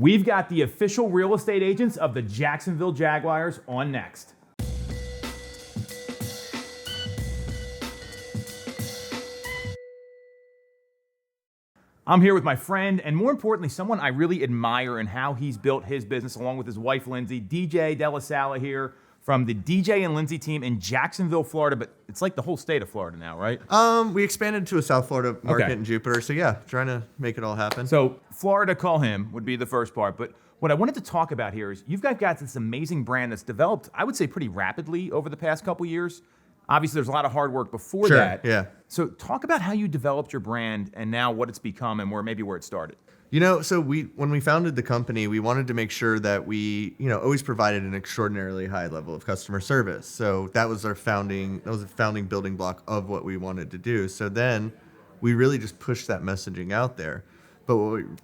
We've got the official real estate agents of the Jacksonville Jaguars on next. I'm here with my friend, and more importantly, someone I really admire in how he's built his business along with his wife, Lindsay. DJ DellaSala here from the DJ and Lindsay team in Jacksonville, Florida, but it's like the whole state of Florida now, right? We expanded to a South Florida market in Jupiter, so yeah, trying to make it all happen. So Florida, call him, would be the first part, but what I wanted to talk about here is you've got this amazing brand that's developed, I would say, pretty rapidly over the past couple years. Obviously, there's a lot of hard work before that. Yeah. So talk about how you developed your brand and now what it's become and where it started. So when we founded the company, we wanted to make sure that we, always provided an extraordinarily high level of customer service. So that was a founding building block of what we wanted to do. So then we really just pushed that messaging out there. But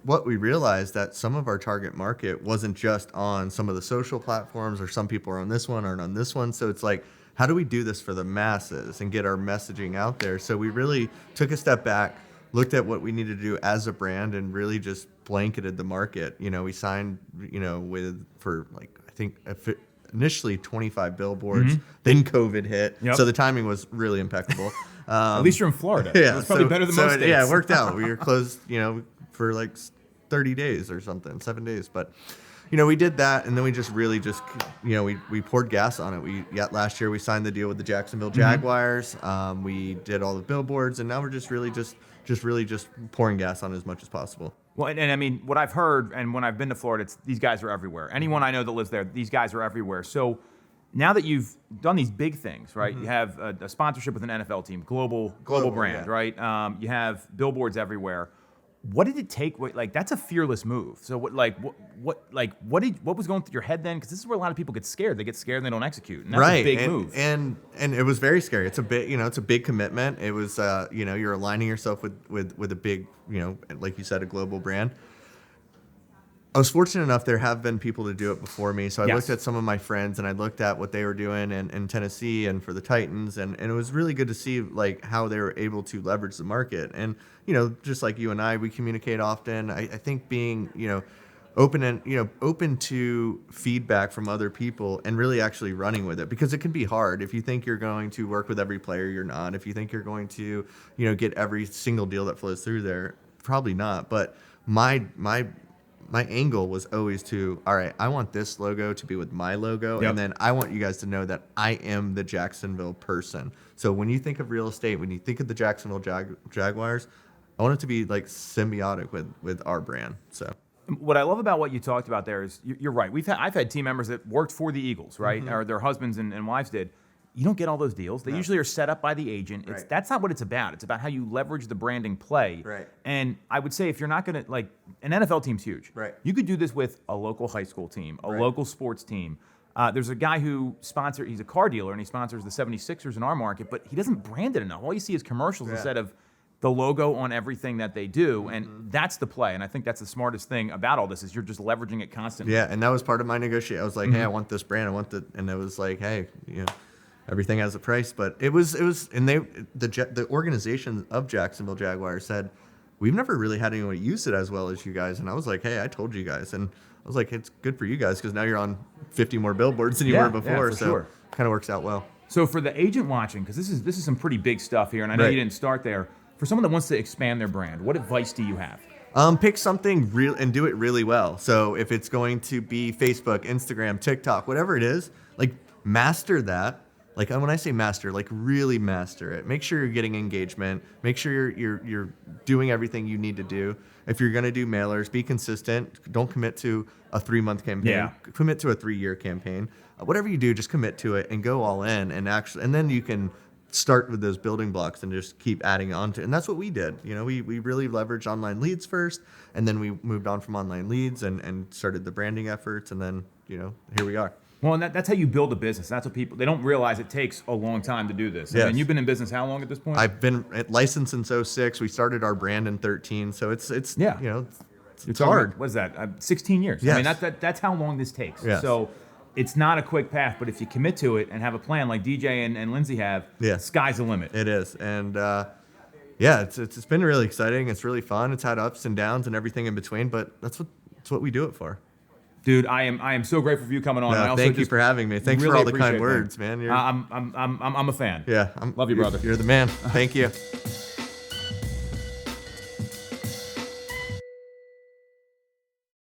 what we realized that some of our target market wasn't just on some of the social platforms, or some people are on this one or on this one. So it's like, how do we do this for the masses and get our messaging out there? So we really took a step back, looked at what we needed to do as a brand, and really just blanketed the market. We signed, initially 25 billboards. Mm-hmm. Then COVID hit, so the timing was really impeccable. At least you're in Florida. Yeah, it's probably better than most states. Yeah, it worked out. We were closed, for like 30 days or something, 7 days, but. We did that, and then we we poured gas on it. Last year we signed the deal with the Jacksonville Jaguars. Mm-hmm. We did all the billboards, and now we're just really pouring gas on it as much as possible. Well, and I mean, what I've heard, and when I've been to Florida, these guys are everywhere. Anyone I know that lives there, these guys are everywhere. So now that you've done these big things, right? Mm-hmm. You have a sponsorship with an NFL team, global brand, yeah. Right? You have billboards everywhere. What did it take? Like, that's a fearless move. So what was going through your head then? Because this is where a lot of people get scared. They get scared and they don't execute. And that's a big move. And it was very scary. It's a bit, it's a big commitment. It was, you're aligning yourself with a big, like you said, a global brand. I was fortunate enough, there have been people to do it before me. So I looked at some of my friends, and I looked at what they were doing in Tennessee and for the Titans. And it was really good to see like how they were able to leverage the market. And, just like you and I, we communicate often. I think being, open to feedback from other people and really actually running with it, because it can be hard. If you think you're going to work with every player, you're not. If you think you're going to, get every single deal that flows through there, probably not. But my angle was always to, all right, I want this logo to be with my logo, and then I want you guys to know that I am the Jacksonville person. So when you think of real estate, when you think of the Jacksonville Jaguars, I want it to be like symbiotic with our brand. So what I love about what you talked about there is you're right. I've had team members that worked for the Eagles, right, or their husbands and wives did. You don't get all those deals. They usually are set up by the agent. That's not what it's about. It's about how you leverage the branding play. Right. And I would say if you're not going to, like, an NFL team's huge. Right. You could do this with a local high school team, a local sports team. There's a guy who he's a car dealer, and he sponsors the 76ers in our market, but he doesn't brand it enough. All you see is commercials instead of the logo on everything that they do, and that's the play. And I think that's the smartest thing about all this is you're just leveraging it constantly. Yeah, and that was part of my negotiation. I was like, hey, I want this brand. And it was like, hey, everything has a price, but it was, and the organization of Jacksonville Jaguars said, we've never really had anyone use it as well as you guys. And I was like, hey, I told you guys. And I was like, it's good for you guys because now you're on 50 more billboards than you were before. So kind of works out well. So for the agent watching, because this is some pretty big stuff here, and I know you didn't start there. For someone that wants to expand their brand, what advice do you have? Pick something real and do it really well. So if it's going to be Facebook, Instagram, TikTok, whatever it is, like master that. Like when I say master, like really master it. Make sure you're getting engagement. Make sure you're doing everything you need to do. If you're gonna do mailers, be consistent. Don't commit to a 3-month campaign. Yeah. Commit to a 3-year campaign. Whatever you do, just commit to it and go all in. And then you can start with those building blocks and just keep adding on to it. And that's what we did. We really leveraged online leads first, and then we moved on from online leads and started the branding efforts, and then here we are. Well, and that's how you build a business. That's what they don't realize it takes a long time to do this. Yes. I mean, you've been in business how long at this point? I've been licensed since 2006. We started our brand in 2013. So it's hard. What is that? 16 years. Yes. I mean, that's how long this takes. Yes. So it's not a quick path, but if you commit to it and have a plan like DJ and Lindsay have, sky's the limit. It is. And it's been really exciting. It's really fun. It's had ups and downs and everything in between, but that's what It's what we do it for. Dude, I am so grateful for you coming on. No, I also thank you just for having me. Thanks for really all the kind appreciate it, words, man. I'm a fan. Yeah, Love you, brother. You're the man. Thank you.